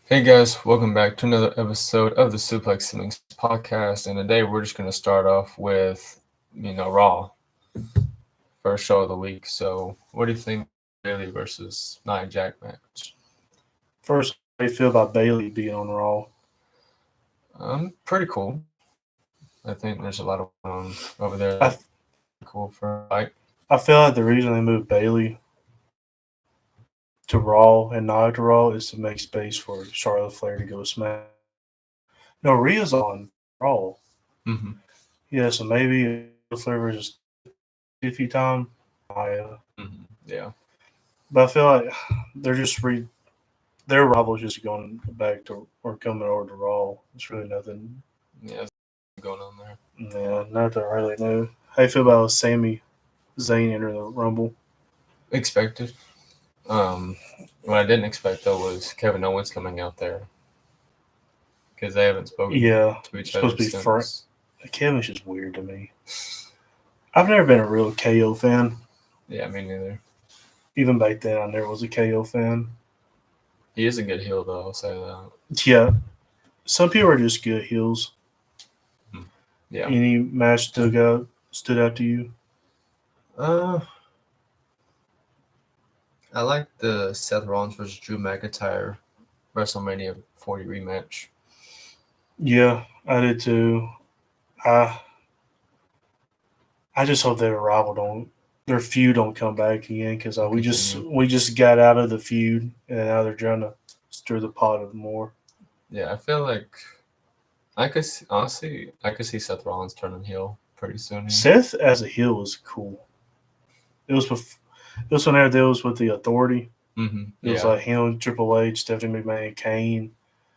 Hey guys, welcome back to another episode of the Suplex Simmons podcast. And today we're just going to start off with, Raw, first show of the week. So, what do you think Bailey versus Nia Jack match? First, how do you feel about Bailey being on Raw? Pretty cool. I think there's a lot of over there I, that cool for a fight. I feel like the reason they moved Bailey to Raw and Nia to Raw is to make space for Charlotte Flair to go to Smack. No, Rhea's on Raw. Mm-hmm. Yeah, so maybe Flair versus Tiffy time. Nia. Mm-hmm. Yeah. But I feel like they're just their rivals just going back to or coming over to Raw. It's really nothing. Yeah, there's going on there. Yeah, nothing really new. How you feel about Sami Zayn entering the Rumble? Expected. What I didn't expect though was Kevin Owens coming out there because they haven't spoken Yeah, to each supposed other to be Frank. since. Kevin's just weird to me. I've never been a real KO fan. Yeah, me neither. Even back then, I never was a KO fan. He is a good heel though, I'll say that. Yeah, some people are just good heels. Yeah. Any match stood out to you? Uh, I like the Seth Rollins versus Drew McIntyre WrestleMania 40 rematch. Yeah, I did too. I I just hope their feud don't come back again because Continue. we just got out of the feud and now they're trying to stir the pot of more. Yeah, I feel like honestly, I could see Seth Rollins turning heel pretty soon. Seth as a heel was cool. It was it was whenever there was with the Authority. Mm-hmm. It was Yeah, like him, Triple H, Stephanie McMahon, Kane.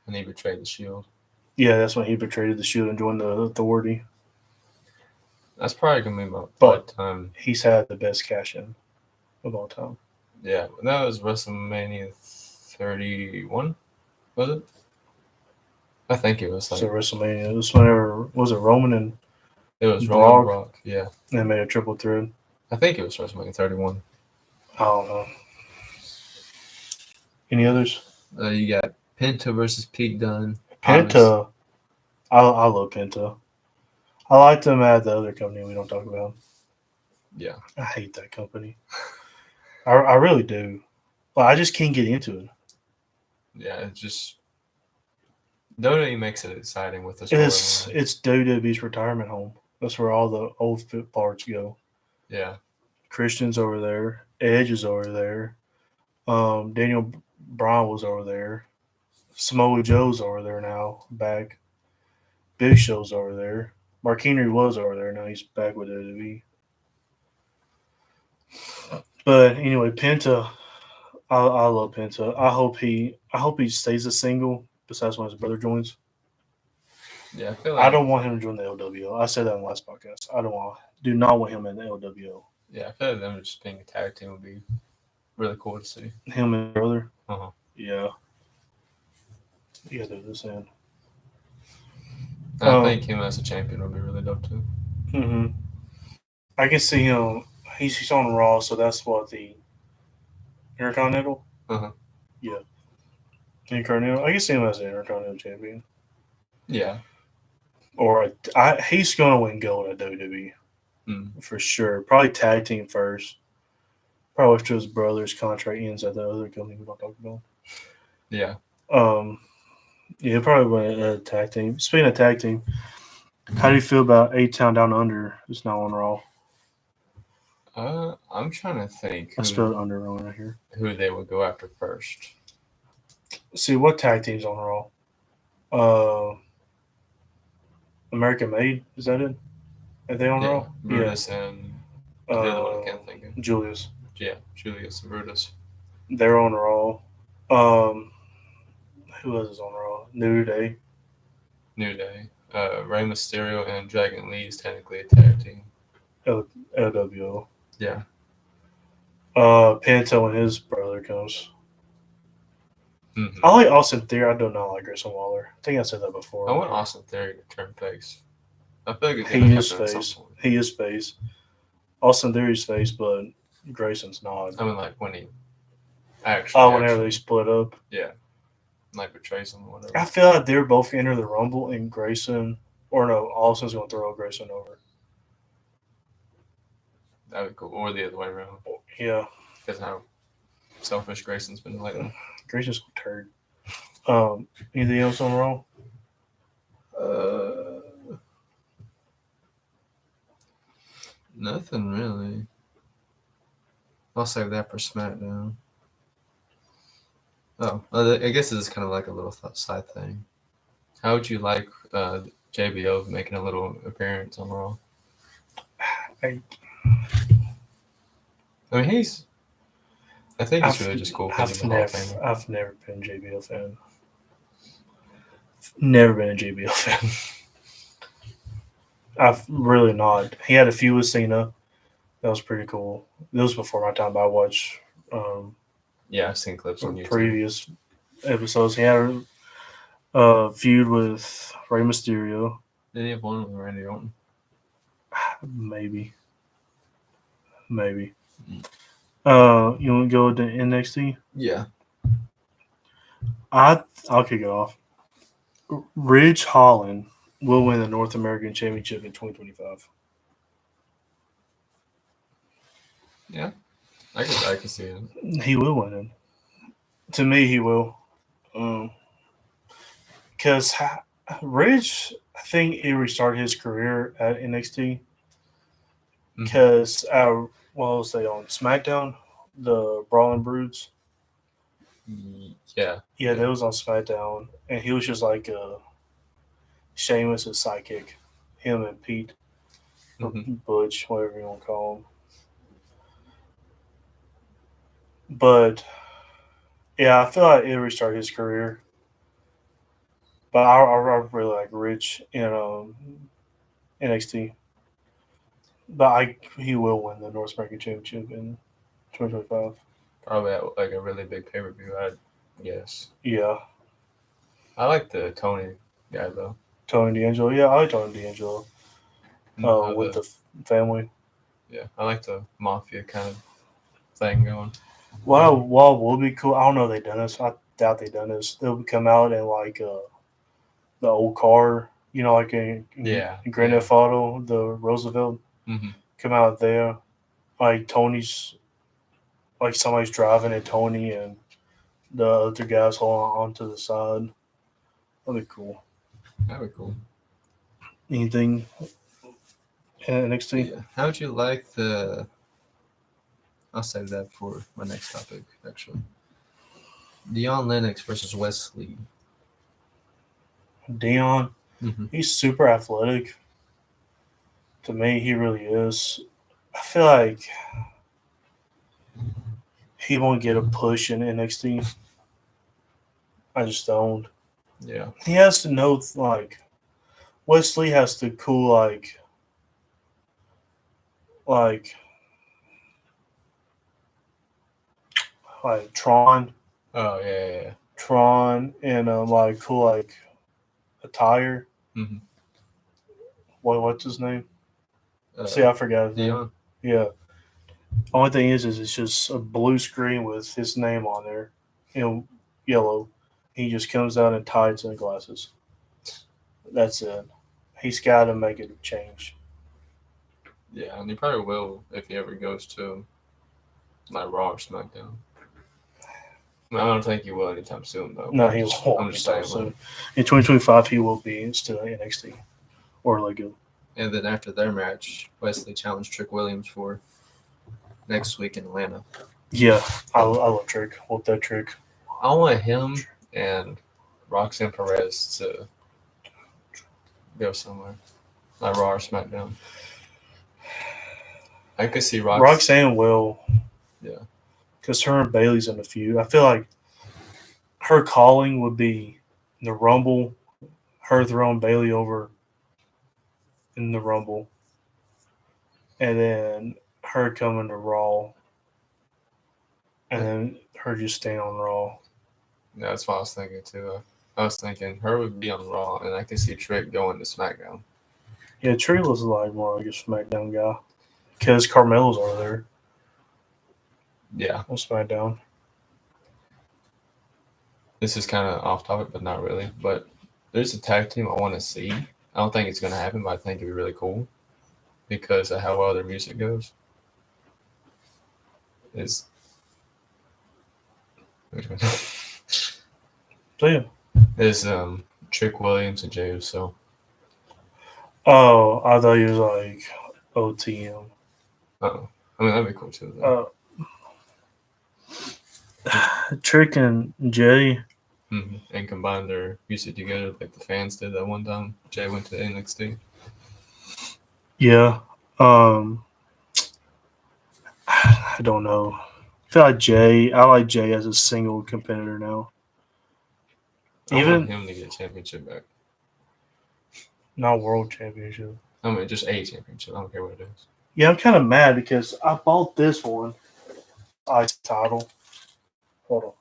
and he betrayed the Shield. Yeah, that's when he betrayed the Shield and joined the Authority. That's probably gonna be my But all-time. he's had the best cash in of all time. Yeah, that was WrestleMania 31. Was it? I think it was So like WrestleMania. It was whenever was it Roman and it was Roman and Brock Brock. Yeah, and made a triple threat. I think it was WrestleMania 31. I don't know. Any others? You got Penta versus Pete Dunne. Obviously, Penta. I love Penta. I liked him at the other company we don't talk about. yeah. I hate that company. I really do. Well, I just can't get into it. Yeah, it's just WWE makes it exciting with this storyline. It's WWE's retirement home. That's where all the old fit parts go. Yeah, Christian's over there. Edge is over there. Daniel Bryan was over there. Samoa Joe's over there now, back. Big Show's over there. Mark Henry was over there. Now he's back with WWE. But anyway, Penta, I love Penta. I hope he stays a single. Besides when his brother joins, yeah. I feel I like don't want him to join the LWO. I said that in the last podcast. Do not want him in the LWO. yeah, I feel like them just being a tag team would be really cool to see. Him and his brother, Uh-huh. yeah, yeah, they're the same. I think him as a champion would be really dope too. hmm I can see him. He's on Raw, so that's what the Intercontinental. Uh-huh. Yeah, Intercontinental. I can see him as the Intercontinental champion, Yeah. or he's gonna win gold at WWE Mm. for sure. Probably tag team first. Probably after his brother's contract ends at the other company we don't talk about. Yeah. Um, yeah, probably win a tag team. Speaking of tag team, how do you feel about A Town Down Under? It's now on Raw. I'm trying to think I spelled under wrong right here. who they would go after first. See what tag teams on Raw. Uh, American Made is that it? Are they on Yeah, Raw? Brutus and Yeah. the other one I can't think of. Julius. Yeah, Julius and Brutus. They're on Raw. Um, who else is on Raw? New Day. New Day. Rey Mysterio and Dragon Lee is technically a tag team. LWO. Yeah. Panto and his brother comes. Mm-hmm. I like Austin Theory. I do not like Grayson Waller. I think I said that before. I want Austin Theory to turn face. I feel like it's He gonna is happen at some face. point. He is face. Austin Theory's face, but Grayson's not. I mean, like when he actually. Whenever they split up. Yeah. like betrays him or whatever. I feel like they're both enter the Rumble and Grayson, or no, Austin's going to throw Grayson over. That'd be cool. Or the other way around. Yeah, Because how selfish Grayson's been lately. Grayson's a turd. Anything else on Raw? Nothing really. I'll save that for SmackDown. Oh, I guess this is kind of like a little side thing. How would you like JBL making a little appearance on Raw? I mean, I think it's really just cool. I've never been a JBL fan. Never been a JBL fan. I've really not. He had a feud with Cena. That was pretty cool. It was before my time, but I watched yeah, I've seen clips on YouTube. Previous episodes. He had a feud with Rey Mysterio. Did he have one with Randy Orton? Maybe. You want to go to NXT? Yeah. I'll kick it off. Ridge Holland will win the North American Championship in 2025. Yeah, I can see it. He will win it. To me, he will. Because Ridge, I think he restarted his career at NXT. Because what was they on SmackDown? The Brawling Broods. Yeah. Yeah, that was on SmackDown, and he was just like Sheamus' sidekick. Him and Pete, or Butch, whatever you want to call him. But yeah, I feel like it restarted his career. But I really like Rich in NXT. But he will win the North American Championship in 2025. Probably at like a really big pay-per-view, I'd guess. Yeah. I like the Tony guy, though. Tony D'Angelo. Yeah, I like Tony D'Angelo. With the family. Yeah, I like the mafia kind of thing going. What will be cool, I don't know if they've done this. I doubt they've done this. They'll come out in like the old car, like in Grand Theft Auto, the Roosevelt. Come out there. Like Tony's, like somebody's driving and Tony and the other guys holding on to the side. That'd be cool. That'd be cool. Anything in NXT? Yeah. How would you like I'll save that for my next topic, actually. Dion Lennox versus Wesley. Dion, he's super athletic. To me, he really is. I feel like he won't get a push in NXT. I just don't. Yeah. He has to know, like, Wesley has to cool, like Tron. Oh, yeah. Tron and, cool, like, attire. What's his name? See, I forgot his name. Yeah. Only thing is it's just a blue screen with his name on there in yellow. He just comes out in tights and glasses. That's it. He's got to make it change. Yeah, and he probably will if he ever goes to like Raw or SmackDown. I don't think he will anytime soon, though. No, he won't. I'm just saying. Soon. In 2025, he will be still in NXT or Lego. And then after their match, Wesley challenged Trick Williams for next week in Atlanta. Yeah, I love Trick. Whoop that Trick. I want him and Roxanne Perez to go somewhere, like Raw or SmackDown. I could see Roxanne will. Yeah. Because her and Bailey's in the feud. I feel like her calling would be the Rumble, her throwing Bailey over in the Rumble, and then her coming to Raw, and then her just staying on Raw. Yeah, that's what I was thinking too. I was thinking her would be on Raw, and I could see Trick going to SmackDown. Yeah, Trick looks like more like a SmackDown guy because Carmelo's over there. Yeah, on SmackDown. this is kind of off topic, but not really. But there's a tag team I want to see. I don't think it's going to happen, but I think it'd be really cool because of how well their music goes. Is which one? So yeah. Is Trick Williams and Jay Uso. Oh, I thought you was like OTM. Oh, I mean that'd be cool too. Though. Trick and Jay. And combine their music together like the fans did that one time. Jay went to NXT. Yeah. I don't know. I like Jay as a single competitor now. I Even want him to get a championship back. not world championship. I mean, just a championship. I don't care what it is. Yeah, I'm kind of mad because I bought this one. Ice title. Hold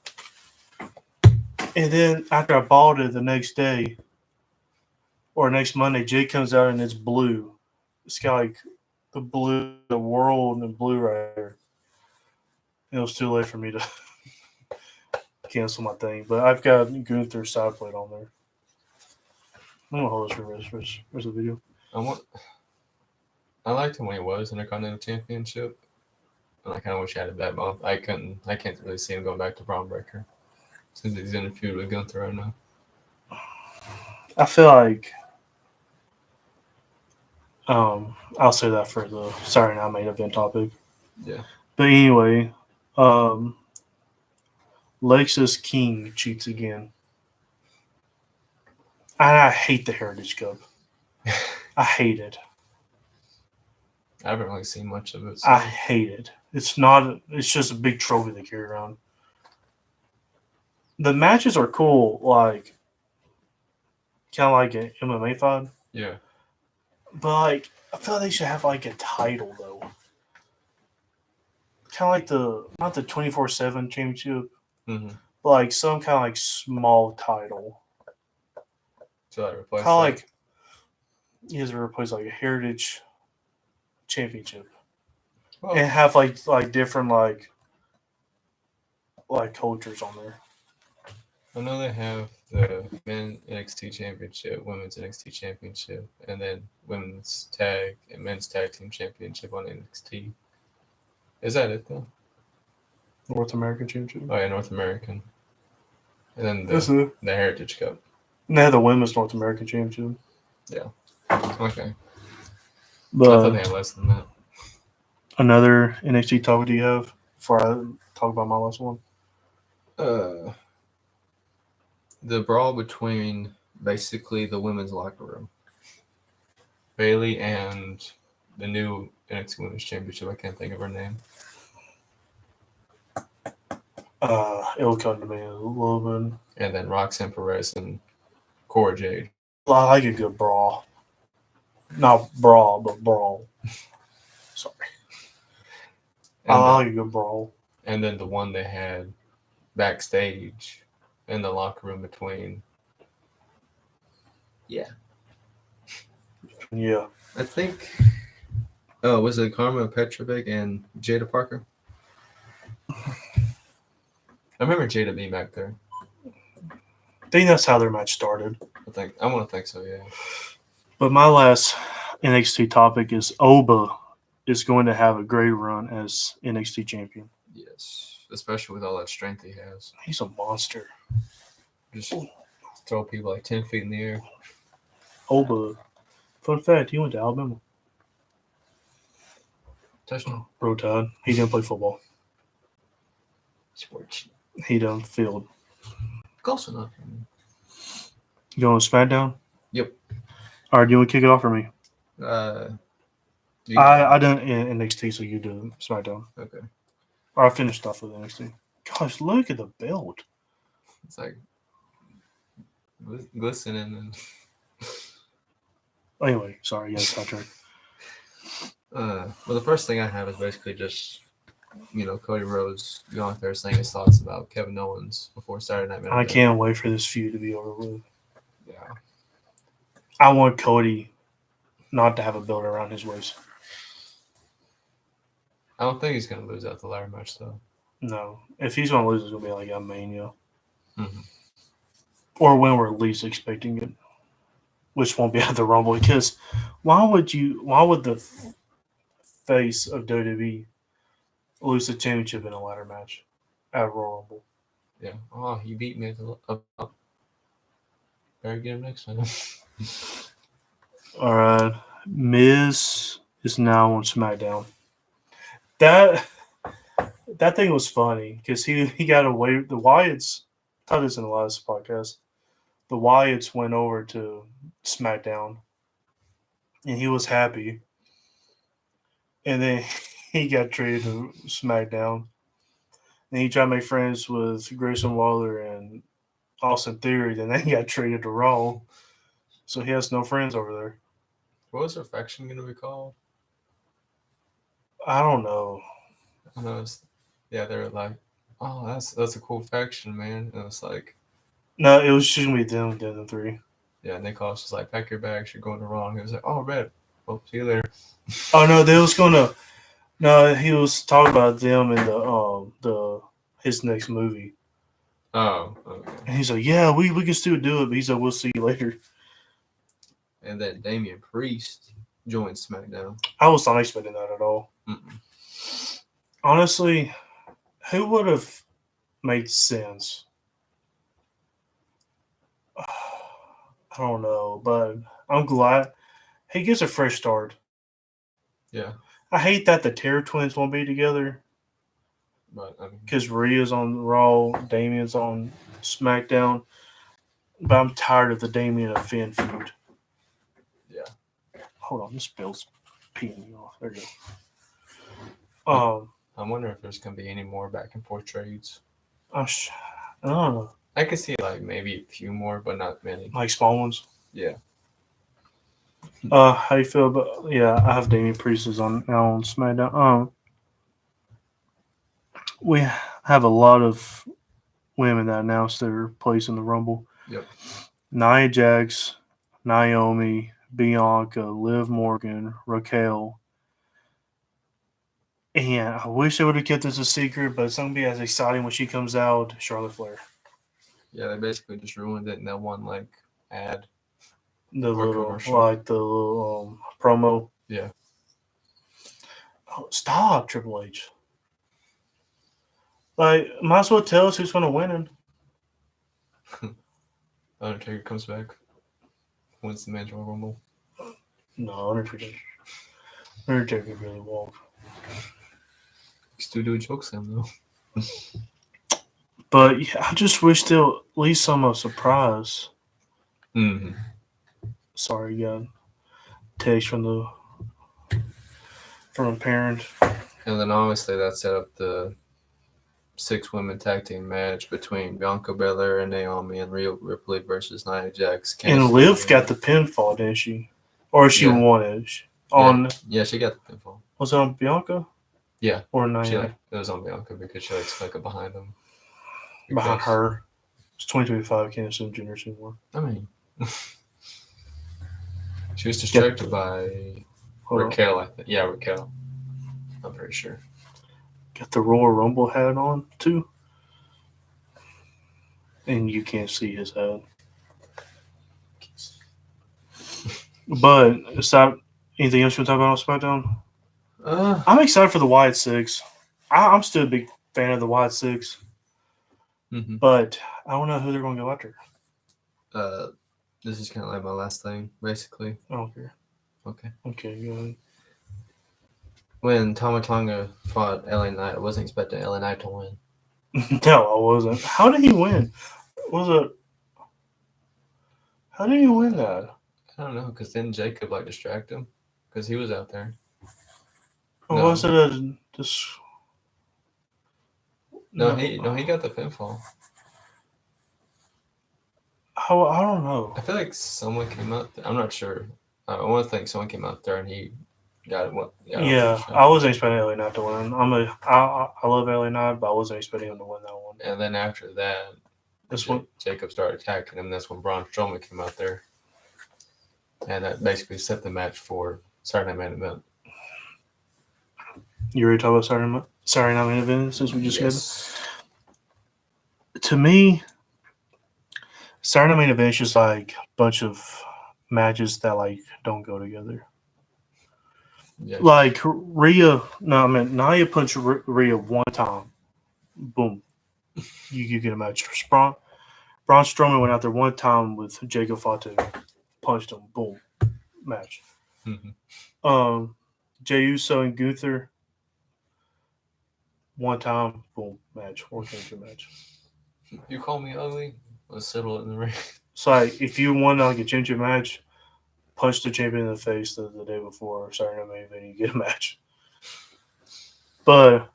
on. And then after I bought it the next day or next Monday, Jay comes out and it's blue. It's got like the blue, the world, and the blue right there. It was too late for me to cancel my thing, but I've got Gunther side plate on there. I'm gonna hold this for the rest of the video. I liked him when he was Intercontinental Championship, and I kind of wish he had it that month. I can't really see him going back to Braun Breaker since he's in a feud with Gunther right now. I feel like I'll say that for the Saturday Night main event topic. Yeah. But anyway, Lexus King cheats again. I hate the Heritage Cup. I hate it. I haven't really seen much of it. So. I hate it. It's just a big trophy they carry around. The matches are cool, like kind of like an MMA fight. Yeah. But like, I feel like they should have like a title though. Kind of like not the 24/7 championship, but like some kind of like small title. So that replace kind of like you guys replace like a Heritage Championship, and have like different like cultures on there. I know they have the men's NXT Championship, women's NXT Championship, and then women's tag and men's tag team championship on NXT. Is that it though? North American Championship. Oh yeah, North American. And then the Heritage Cup. And they have the women's North American Championship. Yeah. Okay. But I thought they had less than that. Another NXT topic do you have before I talk about my last one? The brawl between basically the women's locker room. Bayley and the new NXT Women's Championship. I can't think of her name. It'll come to me in a little bit. And then Roxanne Perez and Cora Jade. I like a good brawl. Not brawl, but brawl. Sorry. I like a good brawl. And then the one they had backstage in the locker room between. Yeah. Yeah. I think. Oh, was it Karma Petrovic and Jada Parker? I remember Jada being back there. I think that's how their match started. I want to think so, yeah. But my last NXT topic is Oba is going to have a great run as NXT champion. Yes, especially with all that strength he has. He's a monster. Just throw people like 10 feet in the air. Oba. Fun fact, he went to Alabama. Touchdown. Bro, Todd. He didn't play football. Sports. He done field. Close enough. You going to SmackDown? Yep. All right, do you want to kick it off for me? I done in NXT, so you do SmackDown. Okay. Or I finished off with NXT. Gosh, look at the belt. It's like glistening and. Anyway, sorry, yes, sidetrack. Well, the first thing I have is basically just, Cody Rhodes going out there saying his thoughts about Kevin Owens before Saturday Night Main I Event. can't wait for this feud to be over with. Yeah. I want Cody not to have a belt around his waist. I don't think he's going to lose out the ladder match, though. No. If he's going to lose, it's going to be like a Mania. Mm-hmm. or when we're least expecting it, which won't be at the Rumble. Because why would the face of WWE lose the championship in a ladder match at Royal Rumble? Yeah. Oh, he beat me up. Better get him next time. All right, Miz is now on SmackDown. That thing was funny because he got away. The Wyatts, I told this in the last podcast. The Wyatts went over to SmackDown, and he was happy. And then he got traded to SmackDown, and he tried to make friends with Grayson Waller and Austin Theory. Then they got traded to Raw, so he has no friends over there. What was their faction gonna be called? I don't know. I know. Yeah, they were like, "Oh, that's a cool faction, man." And it's like, No, it was just gonna be them, the three. yeah, Nick Cross was like, "Pack your bags, you're going to Raw." And he was like, "Oh, Red. Well, see you later." Oh no, they was gonna. No, he was talking about them in the his next movie. Oh, okay. And he's like, "Yeah, we can still do it," but he's like, "We'll see you later." And then Damian Priest joined SmackDown. I was not expecting that at all. Mm-mm. Honestly, who would have made sense? I don't know, but I'm glad he gets a fresh start. Yeah, I hate that the Terror Twins won't be together but I mean, because Rhea's on Raw, Damien's on SmackDown. But I'm tired of the Damien and Finn feud. yeah. Hold on, this bill's peeing me off. There you go. I wonder if there's gonna be any more back and forth trades. I don't know, I could see like maybe a few more, but not many. like small ones. Yeah. How you feel about? Yeah, I have Damien Priest is on now on SmackDown. We have a lot of women that announced their place in the Rumble. Yep. Nia Jax, Naomi, Bianca, Liv Morgan, Raquel. And I wish they would have kept this a secret, but it's going to be as exciting when she comes out, Charlotte Flair. Yeah, they basically just ruined it in that one like ad. The Or little, commercial. like the little promo. Yeah. Oh, stop, Triple H. Like, might as well tell us who's going to win. Undertaker comes back, wins the Men's Royal Rumble. No, Undertaker really won't. You still do jokes him though. But yeah, I just wish they'll at least some a surprise. Mm-hmm. Sorry, got text from a parent. And then obviously that set up the 6-women tag team match between Bianca Belair and Naomi and Rhea Ripley versus Nia Jax. And Liv got the pinfall, didn't she? Or she Yeah. won it Yeah, she got the pinfall. Was it on Bianca? Yeah. Or Nia? It was on Bianca because she snuck it behind them. Behind her. It's 2025. Can't assume genders anymore. I mean, she was distracted by Raquel, I think. Yeah, Raquel. I'm pretty sure. Got the Royal Rumble hat on, too. And you can't see his head. But, is that anything else you want to talk about on SmackDown? I'm excited for the Wyatt Six. I'm still a big fan of the Wyatt Six. Mm-hmm. But I don't know who they're going to go after. This is kind of like my last thing, basically. I don't care. Okay. Okay, go ahead. When Tama Tonga fought LA Knight, I wasn't expecting LA Knight to win. No, I wasn't. How did he win? How did he win that? I don't know, because then Jacob distract him, because he was out there. Or No. was it just? No, he got the pinfall. I don't know. I feel like someone came out. I'm not sure. I want to think someone came out there and he got it. Yeah, I wasn't expecting LA Knight to win. I love LA Knight, but I wasn't expecting him to win that one. And then after that, Jacob started attacking him. That's when Braun Strowman came out there, and that basically set the match for Saturday Night Main Event. You already talked about Saturday Night Main Event since we just Yes. had it. To me, Saturday main event is just like a bunch of matches that like don't go together. Yeah. Like Nia punched Rhea one time, boom, you get a match. Braun Strowman went out there one time with Jacob Fatu, punched him, boom, match. Mhm. Jey Uso and Gunther, one time, boom, match, world championship match. You call me ugly? Let's settle it in the ring. So like, if you won like a championship match, punch the champion in the face the day before Saturday Night Main Event, you get a match. But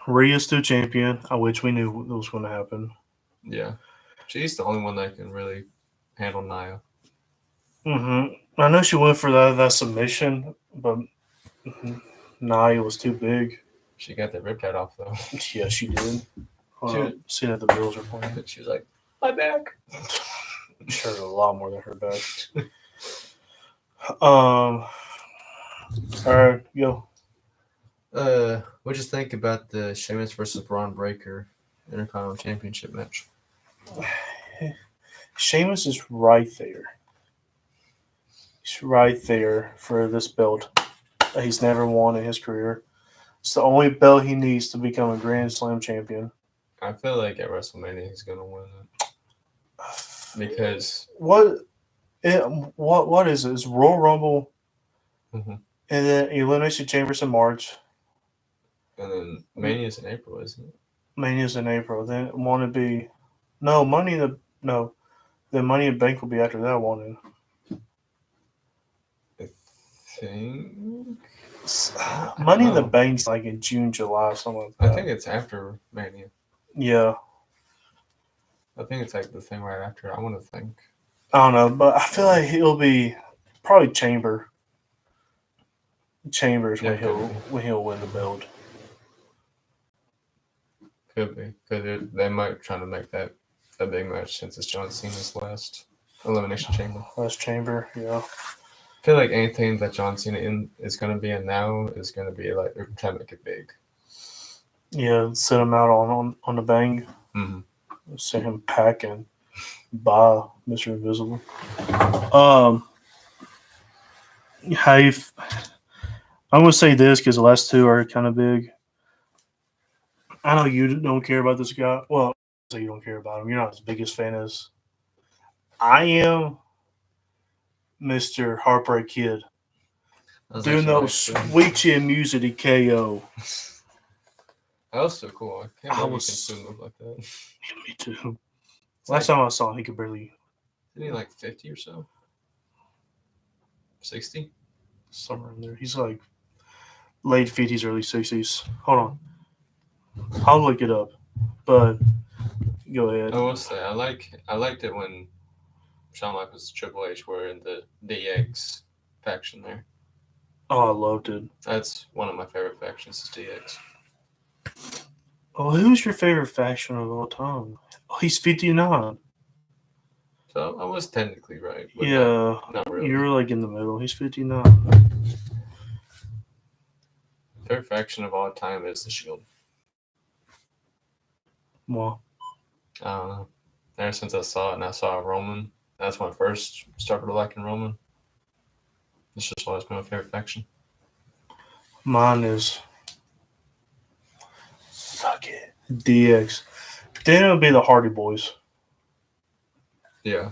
Rhea's still champion, which we knew was going to happen. Yeah. She's the only one that can really handle Nia. I know she went for that submission, but Nia was too big. She got that rip out off, though. Yeah, she did. She- Seeing that the Bills are playing. She was like, my back. Sure, a lot more than her back. All right, go. What'd you think about the Sheamus versus Braun Breaker Intercontinental Championship match? Sheamus is right there. He's right there for this belt that he's never won in his career. It's the only belt he needs to become a Grand Slam champion. I feel like at WrestleMania he's gonna win it because what is it? It's Royal Rumble, Mhm. and then Elimination Chambers in March. and then Mania's in April, isn't it? Mania's in April. Then want to be the Money in Bank will be after that one. I think Money in the know. Bank's like in June, July, something like I that. think it's after Mania. Yeah, I think it's like the thing right after. I want to think. I don't know, but I feel like he'll be probably Chambers Yeah, when he'll win the belt. Could be because they might try to make that a big match since it's John Cena's last Elimination Chamber. Last Chamber, yeah. I feel like anything that John Cena is going to be in now is going to be like they're trying to make it big. Yeah, set him out on the bang. Mm-hmm. Send him packing by Mr. Invisible. I'm gonna say this because the last two are kind of big. I know you don't care about this guy. Well, so you don't care about him. You're not his biggest fan as I am. Mr. Heartbreak Kid doing those sweet chin music to KO. That was so cool. I can't believe was- he can still move like that. Yeah, me too. It's Last time I saw him, he could barely. Isn't he like 50 or so? 60? Somewhere in there. He's like late 50s, early 60s. Hold on. I'll look it up. But go ahead. I will say I liked it when Shawn Michaels and Triple H were in the DX faction there. Oh, I loved it. That's one of my favorite factions is DX. Oh, who's your favorite faction of all time? Oh, he's 59. So I was technically right. But Yeah. not really. You're like in the middle. He's 59. Favorite faction of all time is the Shield. Well, I don't know. Ever since I saw it and I saw Roman, that's when I first started liking Roman. It's just always been my favorite faction. mine is. Suck it. DX. Then it'll be the Hardy Boys. Yeah.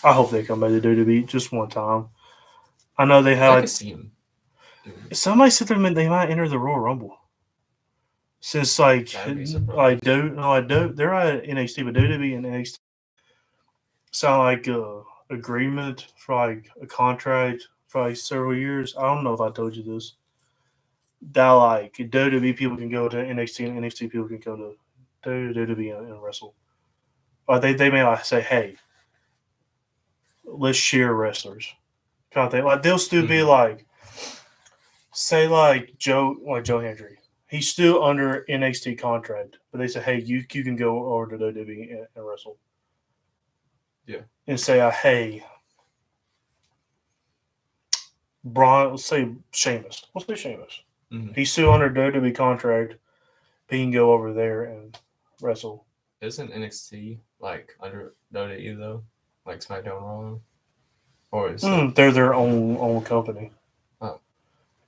I hope they come back to WWE just one time. I know they I had. can see him. Somebody said they might enter the Royal Rumble. Since like That'd be surprising. they're at NXT, but WWE and NXT sound like a agreement for like a contract for like several years. I don't know if I told you this. That like WWE people can go to NXT and NXT people can go to WWE and wrestle. Like they may like say, hey, let's share wrestlers. Kind of thing. Like they'll still be like, say like Joe Hendry. He's still under NXT contract, but they say, hey, you can go over to WWE and wrestle. Yeah. And say, hey, Braun, let's say Sheamus. Let's say Sheamus. Mhm. He's still under WWE contract, but he can go over there and wrestle. isn't NXT like under WWE though, like SmackDown Raw, or is it? They're their own company. Oh.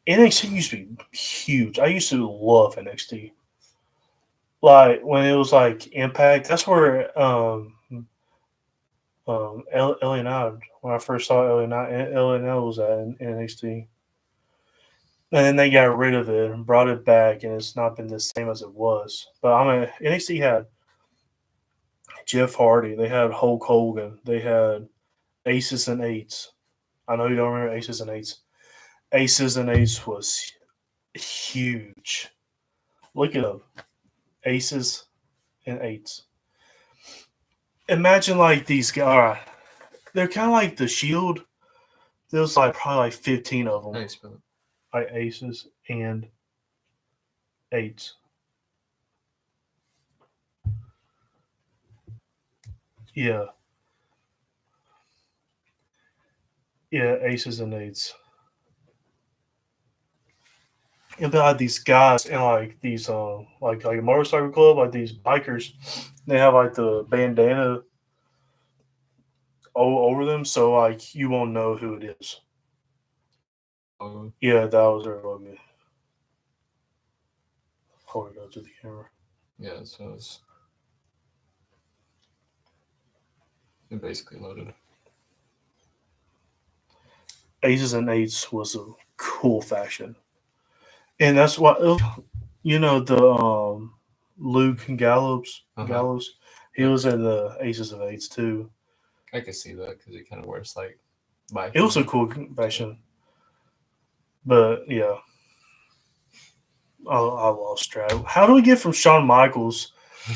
NXT used to be huge. I used to love NXT. Like when it was like Impact, that's where LA Knight, when I first saw LA Knight was at in NXT. And then they got rid of it and brought it back, and it's not been the same as it was. But NXT had Jeff Hardy, they had Hulk Hogan, they had Aces and Eights. I know you don't remember Aces and Eights. Aces and Eights was huge. Look it up. Aces and Eights. Imagine like these guys. All right. They're kind of like the Shield. There's like probably like 15 of them. How do you spell it? Like Aces and Eights. Yeah. Yeah, Aces and Eights. And they had these guys and like these like a motorcycle club, like these bikers. They have like the bandana over them, so like you won't know who it is. Yeah, that was their logo. Hold it up to the camera. Yeah, so it basically loaded. Aces and Eights was a cool fashion, and that's what the Luke Gallows. Gallows, he was in the Aces and Eights too. I could see that because he kind of wears like bike. It was a cool fashion, but yeah, I lost track. How do we get from Shawn Michaels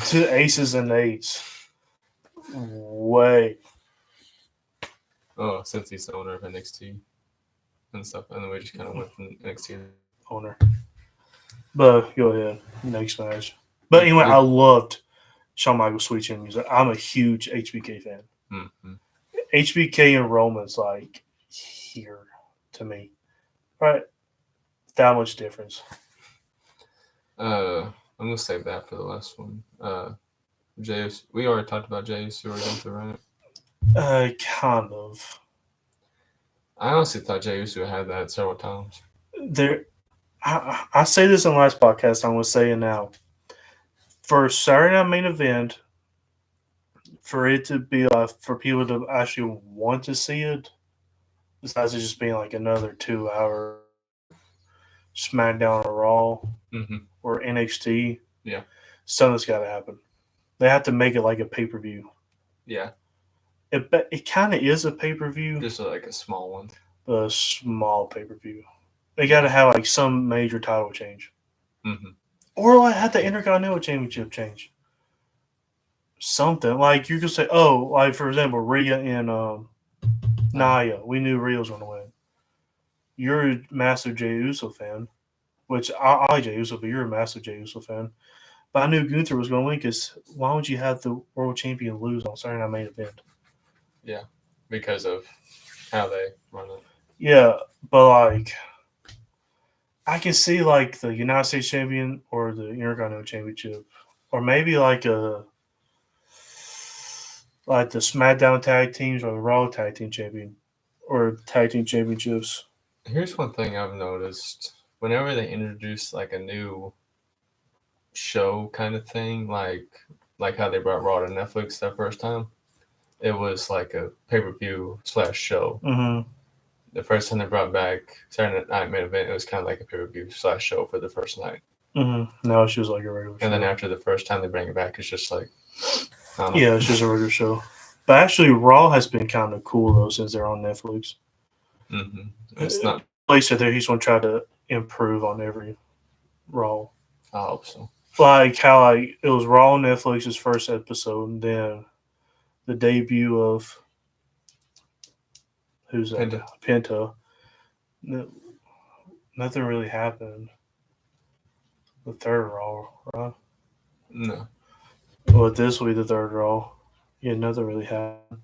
to Aces and Eights? Way. Oh, since he's the owner of NXT and stuff, and then we just kind of went from NXT owner. But go ahead, next match. But anyway, I loved Shawn Michaels' Sweet Chin Music. I'm a huge HBK fan. Mm-hmm. HBK and Roman's like here to me, right? That much difference. I'm gonna save that for the last one. We already talked about JS. We're going through, right? Kind of. I honestly thought Jey Uso had that several times. I say this in the last podcast. I'm going to say it now. For Saturday Night Main Event, for it to be for people to actually want to see it, besides it just being like another 2-hour SmackDown or Raw or NXT, something's got to happen. They have to make it like a pay-per-view. Yeah. It kind of is a pay-per-view. Just like a small one. A small pay-per-view. They got to have like some major title change. Mm-hmm. Or like have the Intercontinental Championship change. Something. Like you could say, oh, like for example, Rhea and Nia. We knew Rhea was going to win. You're a massive Jey Uso fan, which I like Jey Uso, but you're a massive Jey Uso fan. But I knew Gunther was going to win because why would you have the world champion lose on Saturday Night Main Event? Yeah, because of how they run it. Yeah, but like I can see like the United States champion or the Intercontinental Championship, or maybe like the SmackDown tag teams or the Raw tag team champion or tag team championships. Here's one thing I've noticed: whenever they introduce like a new show kind of thing, like how they brought Raw to Netflix that first time, it was like a pay-per-view / show. Mm-hmm. The first time they brought back Saturday Night Main Event, it was kind of like a pay-per-view / show for the first night. Mm-hmm. Now it's just like a regular show. And then after the first time they bring it back, it's just like, yeah, it's just a regular show. But actually, Raw has been kind of cool though since they're on Netflix. Mm-hmm. It's not. Like I said, there he's going to try to improve on every Raw. I hope so. Like how it was Raw on Netflix's first episode, and then the debut of who's that? Penta. Nothing really happened. The third Raw, right? No. Well, this will be the third Raw. Yeah, nothing really happened.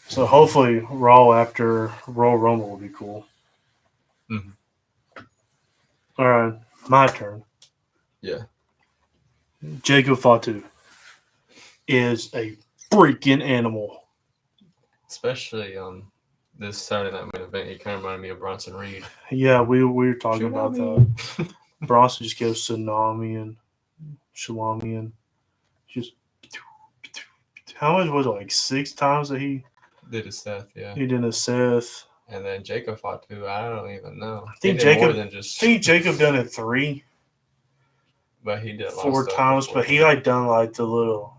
So hopefully Raw after Royal Rumble will be cool. Mm-hmm. All right, my turn. Yeah. Jacob Fatu. is a freaking animal. Especially this Saturday night main event, he kind of reminded me of Bronson Reed. Yeah, we were talking about that. Tsunami. Bronson just goes tsunami and shalami and just how much was it? Like 6 times that he Did a Seth, yeah. did a Seth. And then Jacob fought too. I don't even know. I think he did more Jacob. than I just. think Jacob done it 3, But he did a lot 4 of stuff times, before but he that. like done like the little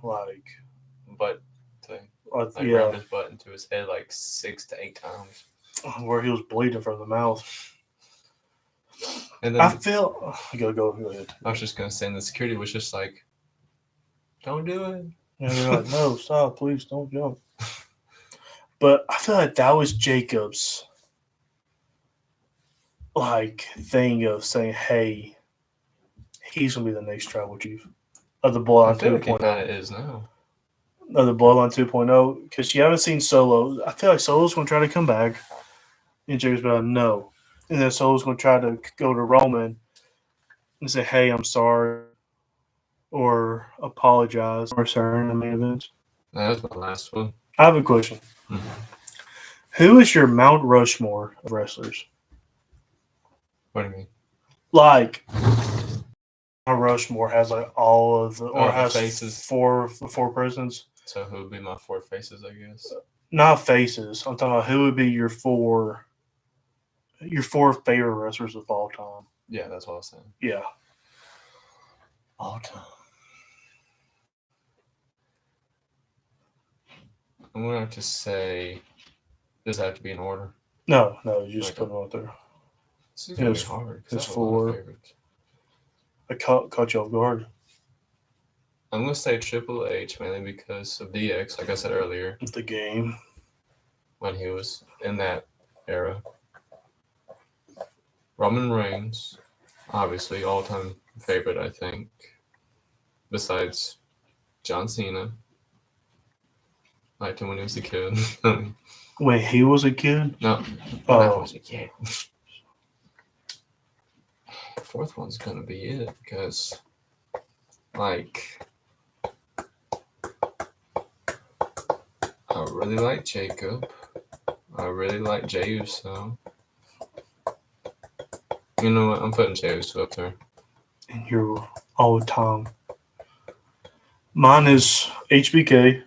butt thing. Like yeah, rammed his butt into his head like 6 to 8 times. where he was bleeding from the mouth. And then I feel. Go ahead. I was just gonna say, and the security was just like, "Don't do it." And they're like, no, stop, please don't jump. But I feel like that was Jacob's thing of saying, hey, he's gonna be the next tribal chief of the I Bloodline feel like he 2.0. kind of is now. Of the Bloodline 2.0, because you haven't seen Solo. I feel like Solo's gonna try to come back, and Jacob's like, no. And then Solo's gonna try to go to Roman and say, hey, I'm sorry, or apologize or sir in the main event. That was my last one. I have a question. Who is your Mount Rushmore of wrestlers? What do you mean? Like Mount Rushmore has like all of the the has faces. four presidents. So who would be my 4 faces? I guess. Not faces. I'm talking about who would be your four favorite wrestlers of all time. Yeah, that's what I was saying. Yeah. All time. I'm gonna have to say, does it have to be in order? No, you just Okay. put them out there. This is gonna be It's- hard. 'Cause it's I have a lot of 4. favorites. I caught you off guard. I'm gonna say Triple H mainly because of DX, like I said earlier, The game. when he was in that era. Roman Reigns, obviously all-time favorite, I think. Besides John Cena, liked him when he was a kid. When he was a kid? No, when I Oh, was a kid. The 4th one's gonna be it because, like, I really like Jacob. I really like Jey Uso. You know what? I'm putting Jey Uso up there. and you're all the time. Mine is HBK.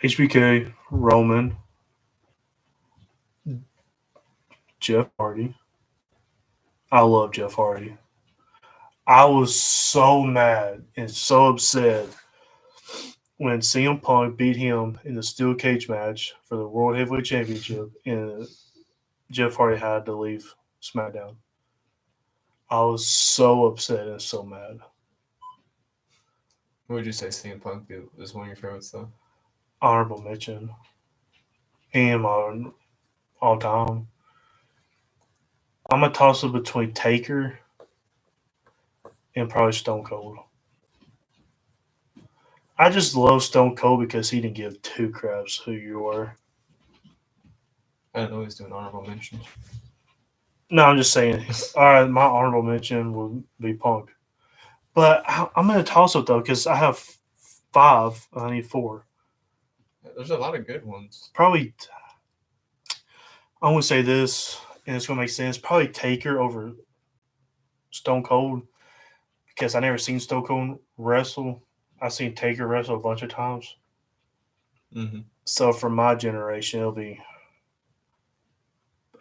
HBK, Roman, Jeff Hardy. I love Jeff Hardy. I was so mad and so upset when CM Punk beat him in the steel cage match for the World Heavyweight Championship, and Jeff Hardy had to leave SmackDown. I was so upset and so mad. What would you say CM Punk is one of your favorites, though? Honorable mention. And my all time. I'm a toss up between Taker and probably Stone Cold. I just love Stone Cold because he didn't give 2 craps who you were. I didn't know he was doing honorable mentions. No, I'm just saying. All right, my honorable mention would be Punk. But I'm going to toss up, though, because I have 5. I need 4. There's a lot of good ones. Probably, I'm going to say this, and it's going to make sense. Probably Taker over Stone Cold because I never seen Stone Cold wrestle. I've seen Taker wrestle a bunch of times. Mm-hmm. So for my generation, it'll be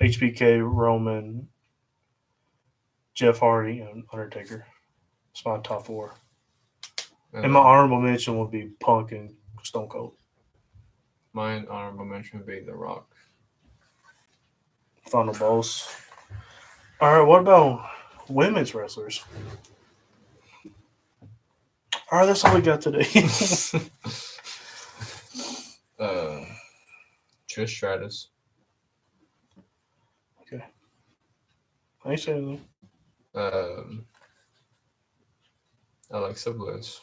HBK, Roman, Jeff Hardy, and Undertaker. It's my top 4. And my honorable mention would be Punk and Stone Cold. My honorable mention would be The Rock. Final boss. All right, what about women's wrestlers? All right, that's all we got today. Trish Stratus. I ain't saying anything. Alexa Bliss.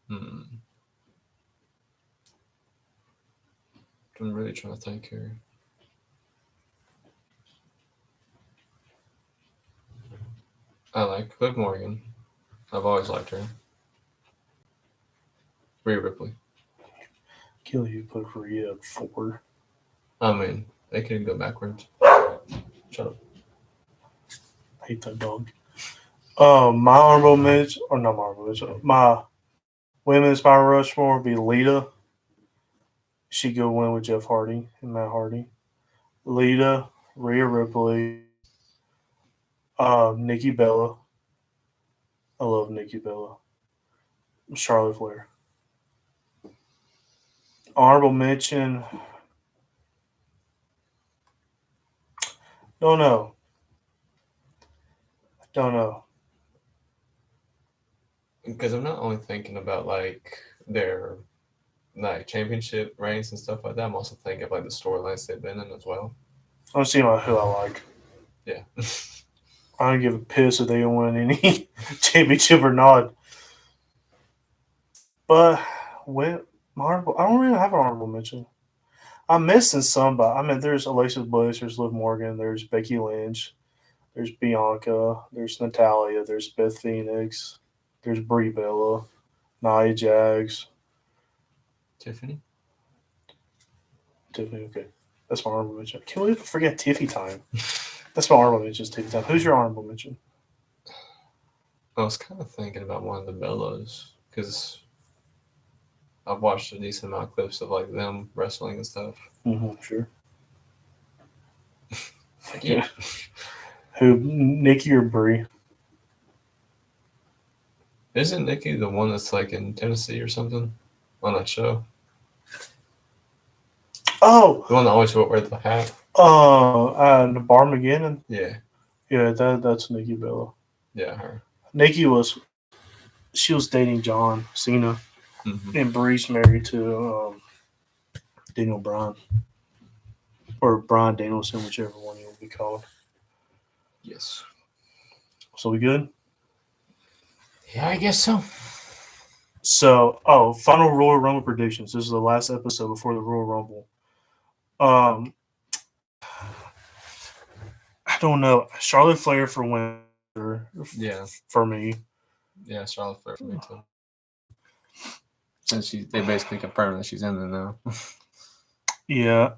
I'm really trying to think here. I like Liv Morgan. I've always liked her. Rhea Ripley. Kill you put Rhea at 4. I mean, they can go backwards. Shut up. I hate that dog. My honorable mention, or not my honorable mention, my women's Mount Rushmore would be Lita. She go win with Jeff Hardy and Matt Hardy. Lita, Rhea Ripley, Nikki Bella. I love Nikki Bella. Charlotte Flair. Honorable mention. Don't know. Because I'm not only thinking about like their like championship reigns and stuff like that. I'm also thinking of like the storylines they've been in as well. I'm seeing who I like. Yeah. I don't give a piss if they don't win any championship or not. But I don't really have an honorable mention. I'm missing somebody. I mean, there's Alexa Bliss, there's Liv Morgan, there's Becky Lynch, there's Bianca, there's Natalia, there's Beth Phoenix, there's Brie Bella, Nia Jax, Tiffany. Tiffany. Okay, that's my honorable mention. Can't believe I forget Tiffy time. That's my honorable mention. Tiffy time. Who's your honorable mention? I was kind of thinking about one of the Bellas because I've watched a decent amount of clips of like them wrestling and stuff. Mm-hmm, sure. Yeah. Who, Nikki or Brie? Isn't Nikki the one that's like in Tennessee or something on that show? Oh, The one that always wear the hat. Bar McGinnon. Yeah. Yeah, that's Nikki Bella. Yeah, her. Nikki was dating John Cena, and Brie's married to Daniel Bryan or Bryan Danielson, whichever one he will be called. Yes. So we good? Yeah, I guess so. So, final Royal Rumble predictions. This is the last episode before the Royal Rumble. I don't know. Charlotte Flair for winner. Yeah. For me. Yeah, Charlotte Flair for me too. Since they basically confirmed that she's in there now. Yeah.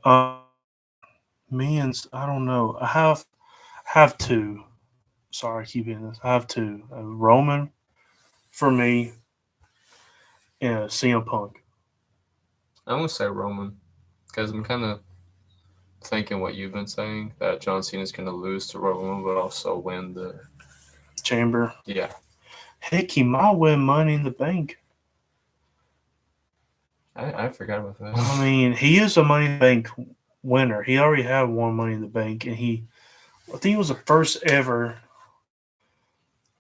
Men's, I don't know. I have two. Sorry, I keep hitting this. I have two. Roman for me and CM Punk. I'm going to say Roman because I'm kind of thinking what you've been saying, that John Cena's going to lose to Roman but also win the Chamber. Yeah. Heck, he might win Money in the Bank. I forgot about that. I mean, he is a Money in the Bank winner. He already had one Money in the Bank, and I think he was the first ever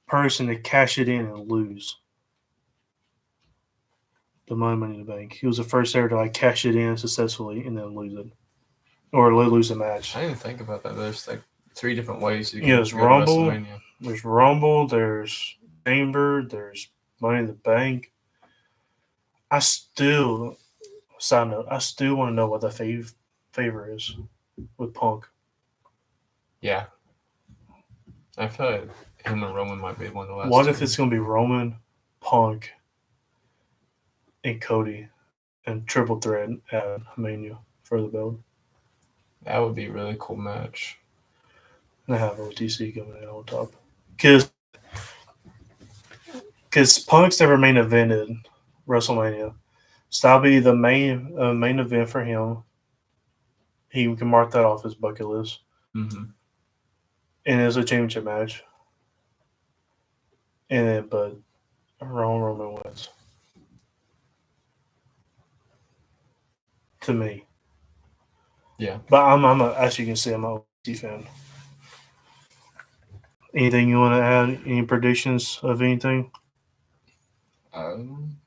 person to cash it in and lose the Money in the Bank. He was the first ever to cash it in successfully and then lose it, or lose the match. I didn't think about that. There's like 3 different ways you can there's go Rumble. to WrestleMania. There's Rumble. There's Chamber. There's Money in the Bank. I still want to know what the favor is with Punk. Yeah. I feel like him and Roman might be one of the last. What if it's going to be Roman, Punk, and Cody, and triple threat at Mania for the belt? That would be a really cool match. And I have OTC coming in on top. Because Punk's never main evented WrestleMania. So that'll be the main event for him. He can mark that off his bucket list. Mm-hmm. And it's a championship match. But Roman wins. To me. Yeah. But as you can see, I'm an OTC fan. Anything you want to add? Any predictions of anything? I mean,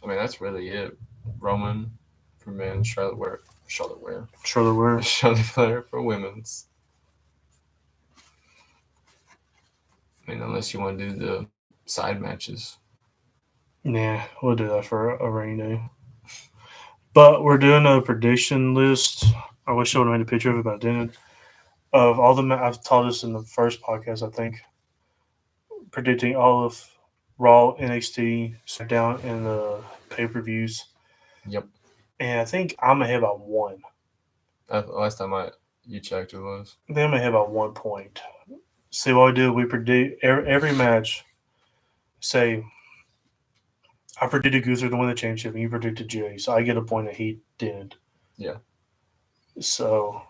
that's really it. Roman for men, Charlotte Flair for women's. I mean, unless you want to do the side matches. Nah, we'll do that for a rainy day. But we're doing a prediction list. I wish I would have made a picture of it, but I didn't. Of all the I've taught this in the first podcast, I think, predicting all of Raw, NXT, SmackDown, and the pay-per-views. Yep. And I think I'm ahead by one. Last time you checked, it was. I think I'm ahead by 1 point. See what we do? We predict every match. Say, I predicted Gunther to win the championship, and you predicted Jay, so I get a point that he didn't. Yeah. So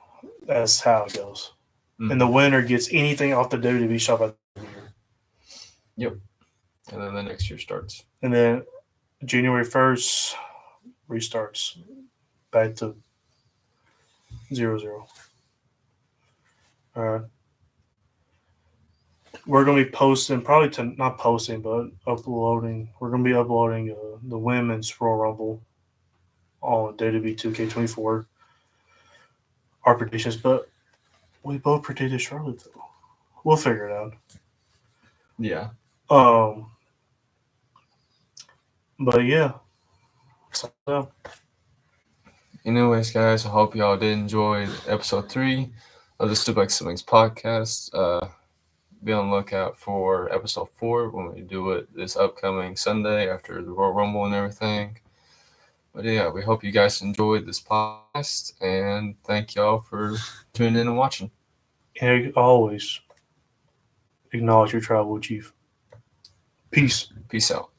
that's how it goes. Mhm. And the winner gets anything off the WWE shop at the end of the year. Yep. And then the next year starts. And then January 1st restarts back to 0-0. All right. We're going to be posting, not posting, but uploading. We're going to be uploading the women's Royal Rumble on WWE 2K24. Our predictions, but we both predicted Charlotte, though. We'll figure it out. Yeah. But yeah. So, Anyways, guys, I hope y'all did enjoy episode 3 of the Suplex Siblings podcast. Be on the lookout for episode 4 when we do it this upcoming Sunday after the Royal Rumble and everything. But yeah, we hope you guys enjoyed this podcast, and thank y'all for tuning in and watching. and always acknowledge your tribal chief. Peace. Peace out.